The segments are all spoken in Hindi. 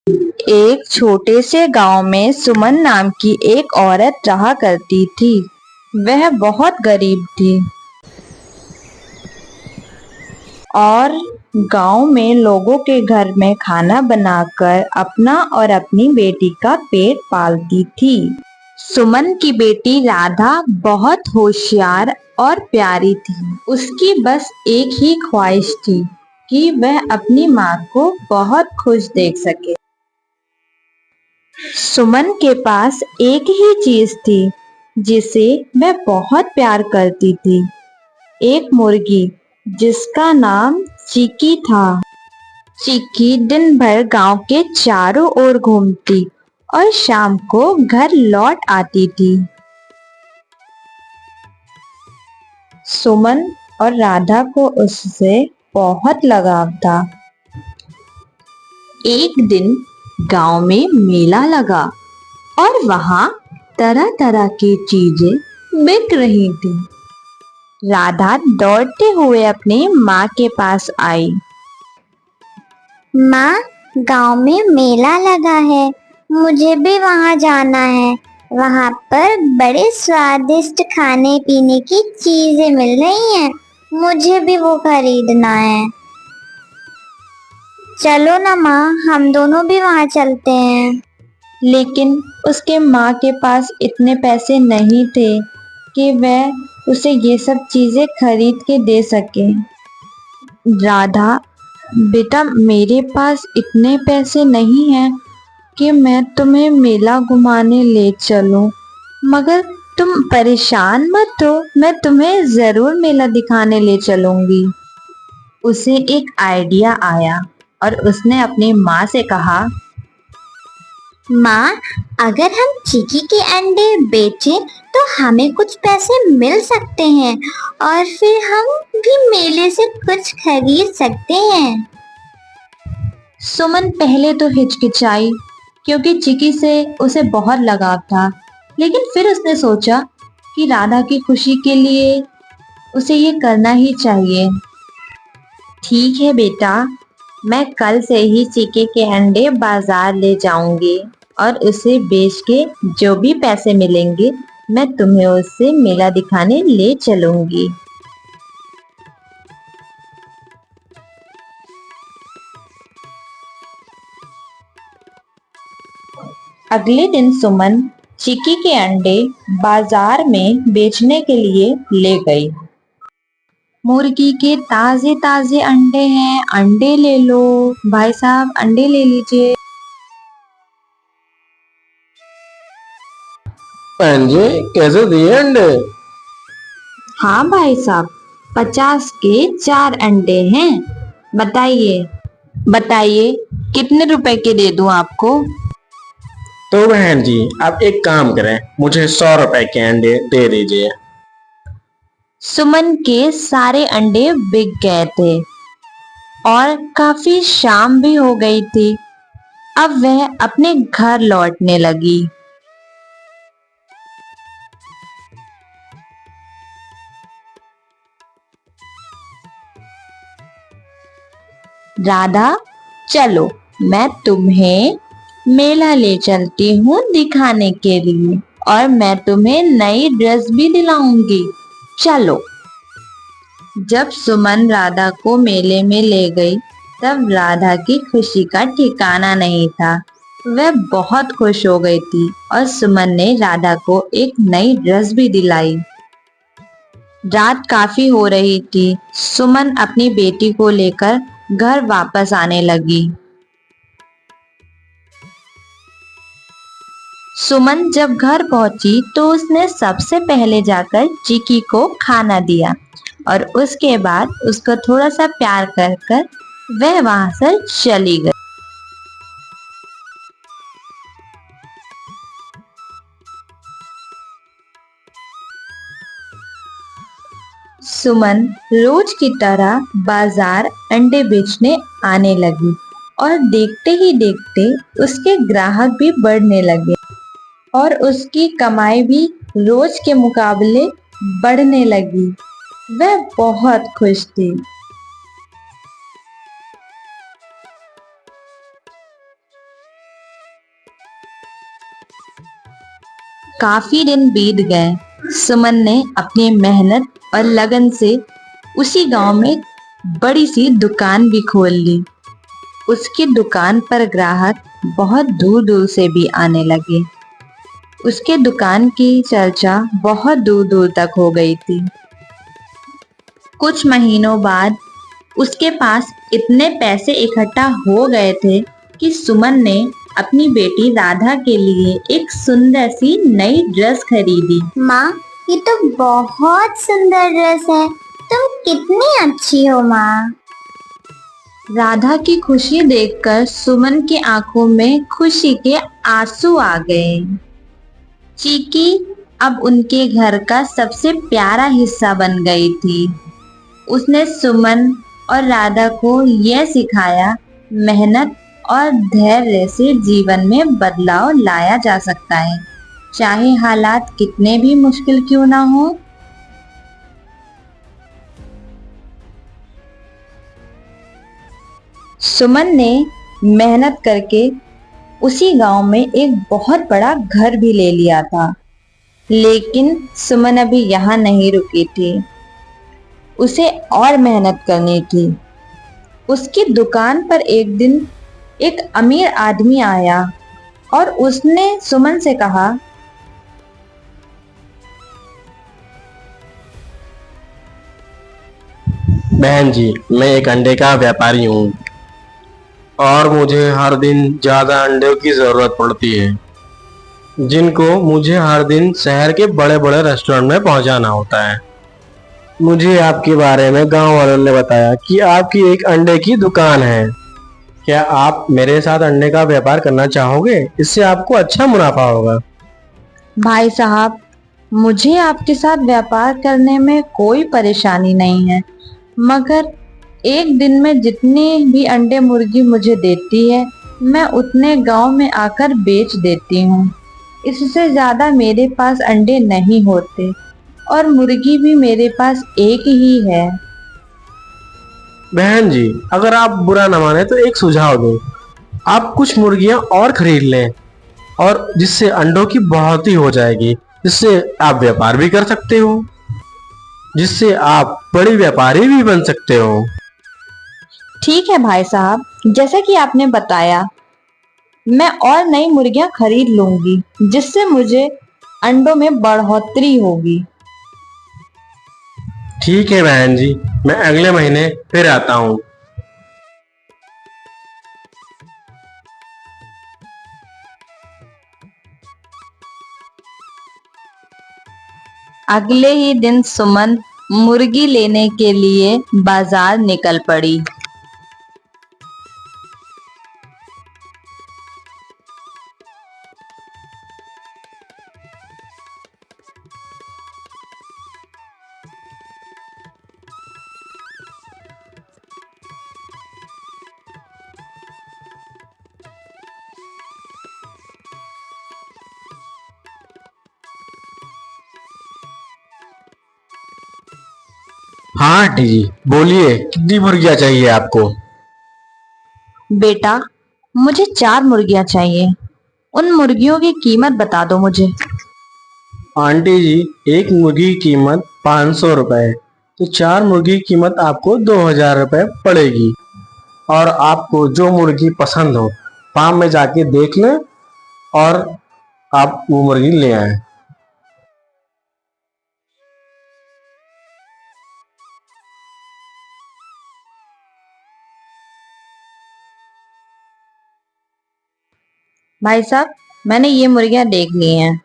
एक छोटे से गांव में सुमन नाम की एक औरत रहा करती थी। वह बहुत गरीब थी और गांव में लोगों के घर में खाना बनाकर अपना और अपनी बेटी का पेट पालती थी। सुमन की बेटी राधा बहुत होशियार और प्यारी थी। उसकी बस एक ही ख्वाहिश थी कि वह अपनी माँ को बहुत खुश देख सके। सुमन के पास एक ही चीज थी जिसे वह बहुत प्यार करती थी, एक मुर्गी जिसका नाम चिकी था। चिकी दिन भर गांव के चारों ओर घूमती और शाम को घर लौट आती थी। सुमन और राधा को उससे बहुत लगाव था। एक दिन गांव में मेला लगा और वहां तरह तरह की चीजें बिक रही थी। राधा दौड़ते हुए अपनी माँ के पास आई। माँ, गांव में मेला लगा है, मुझे भी वहां जाना है। वहां पर बड़े स्वादिष्ट खाने पीने की चीजें मिल रही हैं, मुझे भी वो खरीदना है। चलो ना माँ, हम दोनों भी वहां चलते हैं। लेकिन उसके माँ के पास इतने पैसे नहीं थे कि वह उसे ये सब चीजें खरीद के दे सके। राधा, बेटा, मेरे पास इतने पैसे नहीं हैं कि मैं तुम्हें मेला घुमाने ले चलूं, मगर तुम परेशान मत हो, मैं तुम्हें जरूर मेला दिखाने ले चलूंगी। उसे एक आइडिया आया और उसने अपनी माँ से कहा, माँ, अगर हम चिकी के अंडे बेचें तो हमें कुछ पैसे मिल सकते हैं और फिर हम भी मेले से कुछ खरीद सकते हैं। सुमन पहले तो हिचकिचाई क्योंकि चिकी से उसे बहुत लगाव था, लेकिन फिर उसने सोचा कि राधा की खुशी के लिए उसे ये करना ही चाहिए। ठीक है बेटा, मैं कल से ही चिकी के अंडे बाजार ले जाऊंगी और उसे बेच के जो भी पैसे मिलेंगे मैं तुम्हें उससे मेला दिखाने ले चलूंगी। अगले दिन सुमन चिकी के अंडे बाजार में बेचने के लिए ले गई। मुर्गी के ताजे ताजे अंडे हैं, अंडे ले लो भाई साहब, अंडे ले लीजिए। बहन जी, कैसे दिए अंडे? हाँ भाई साहब, 50 के 4 अंडे हैं। बताइए बताइए कितने रुपए के दे दूं आपको? तो बहन जी, आप एक काम करें, मुझे 100 रुपए के अंडे दे दीजिए। सुमन के सारे अंडे बिक गए थे और काफी शाम भी हो गई थी। अब वह अपने घर लौटने लगी। राधा, चलो मैं तुम्हें मेला ले चलती हूँ दिखाने के लिए और मैं तुम्हें नई ड्रेस भी दिलाऊंगी, चलो। जब सुमन राधा को मेले में ले गई तब राधा की खुशी का ठिकाना नहीं था। वह बहुत खुश हो गई थी और सुमन ने राधा को एक नई ड्रेस भी दिलाई। रात काफी हो रही थी। सुमन अपनी बेटी को लेकर घर वापस आने लगी। सुमन जब घर पहुंची तो उसने सबसे पहले जाकर चिकी को खाना दिया और उसके बाद उसको थोड़ा सा प्यार कर कर वह वहां से चली गई। सुमन रोज की तरह बाजार अंडे बेचने आने लगी और देखते ही देखते उसके ग्राहक भी बढ़ने लगे और उसकी कमाई भी रोज के मुकाबले बढ़ने लगी। वह बहुत खुश थी। काफी दिन बीत गए। सुमन ने अपनी मेहनत और लगन से उसी गांव में बड़ी सी दुकान भी खोल ली। उसकी दुकान पर ग्राहक बहुत दूर दूर से भी आने लगे। उसके दुकान की चर्चा बहुत दूर दूर तक हो गई थी। कुछ महीनों बाद उसके पास इतने पैसे इकट्ठा हो गए थे कि सुमन ने अपनी बेटी राधा के लिए एक सुंदर सी नई ड्रेस खरीदी। माँ, ये तो बहुत सुंदर ड्रेस है। तुम कितनी अच्छी हो माँ। राधा की खुशी देखकर सुमन की आंखों में खुशी के आंसू आ गए। चीकी अब उनके घर का सबसे प्यारा हिस्सा बन गई थी। उसने सुमन और राधा को यह सिखाया, मेहनत और धैर्य से जीवन में बदलाव लाया जा सकता है, चाहे हालात कितने भी मुश्किल क्यों ना हो। सुमन ने मेहनत करके उसी गांव में एक बहुत बड़ा घर भी ले लिया था। लेकिन सुमन अभी यहाँ नहीं रुकी थी, उसे और मेहनत करनी थी। उसकी दुकान पर एक दिन एक अमीर आदमी आया और उसने सुमन से कहा, बहन जी, मैं एक अंडे का व्यापारी हूँ और मुझे हर दिन ज्यादा अंडों की जरूरत पड़ती है, जिनको मुझे हर दिन शहर के बड़े बड़े रेस्टोरेंट में पहुंचाना होता है। मुझे आपके बारे में गांव वालों ने बताया कि आपकी एक अंडे की दुकान है। क्या आप मेरे साथ अंडे का व्यापार करना चाहोगे? इससे आपको अच्छा मुनाफा होगा। भाई साहब, मुझे आपके साथ व्यापार करने में कोई परेशानी नहीं है, मगर एक दिन में जितने भी अंडे मुर्गी मुझे देती है, मैं उतने गांव में आकर बेच देती हूँ। इससे ज्यादा मेरे पास अंडे नहीं होते और मुर्गी भी मेरे पास एक ही है। बहन जी, अगर आप बुरा न माने तो एक सुझाव दूं। आप कुछ मुर्गियां और खरीद लें और जिससे अंडों की बढ़ोतरी हो जाएगी, जिससे आप व्यापार भी कर सकते हो, जिससे आप बड़े व्यापारी भी बन सकते हो। ठीक है भाई साहब, जैसा कि आपने बताया, मैं और नई मुर्गियां खरीद लूंगी, जिससे मुझे अंडों में बढ़ोतरी होगी। ठीक है बहन जी, मैं अगले महीने फिर आता हूँ। अगले ही दिन सुमन मुर्गी लेने के लिए बाजार निकल पड़ी। हाँ आंटी जी, बोलिए कितनी मुर्गियां चाहिए आपको? बेटा, मुझे 4 मुर्गियां चाहिए। उन मुर्गियों की कीमत बता दो मुझे। आंटी जी, एक मुर्गी की कीमत 500 रुपए है, तो 4 मुर्गी की कीमत आपको 2000 रुपए पड़ेगी। और आपको जो मुर्गी पसंद हो, फार्म में जाके देख लें और आप वो मुर्गी ले आए। भाई साहब, मैंने ये मुर्गियां देख ली हैं।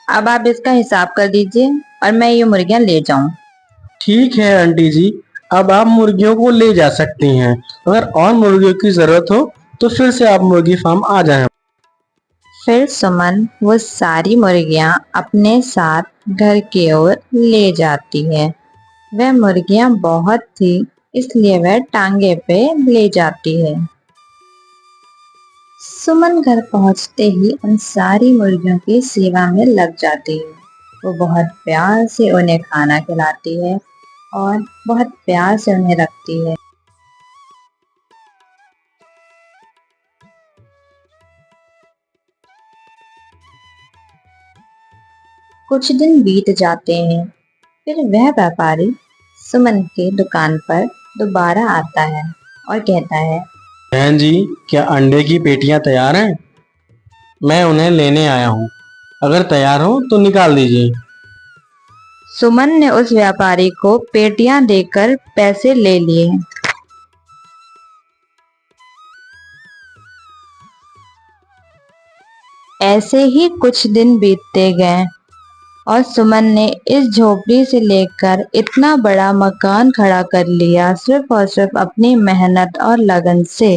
अब आप इसका हिसाब कर दीजिए और मैं ये मुर्गियां ले जाऊं। ठीक है आंटी जी, अब आप मुर्गियों को ले जा सकती हैं। अगर और मुर्गियों की जरूरत हो तो फिर से आप मुर्गी फार्म आ जाएं। फिर सुमन वो सारी मुर्गियां अपने साथ घर की ओर ले जाती है। वह मुर्गियां बहुत थी, इसलिए वह टांगे पे ले जाती है। सुमन घर पहुंचते ही उन सारी मुर्गियों की सेवा में लग जाती है। वो बहुत प्यार से उन्हें खाना खिलाती है और बहुत प्यार से उन्हें रखती है। कुछ दिन बीत जाते हैं। फिर वह व्यापारी सुमन के दुकान पर दोबारा आता है और कहता है, बहन जी, क्या अंडे की पेटियां तैयार हैं? मैं उन्हें लेने आया हूँ। अगर तैयार हो तो निकाल दीजिए। सुमन ने उस व्यापारी को पेटियां देकर पैसे ले लिए। ऐसे ही कुछ दिन बीतते गए और सुमन ने इस झोपड़ी से लेकर इतना बड़ा मकान खड़ा कर लिया, सिर्फ और सिर्फ अपनी मेहनत और लगन से।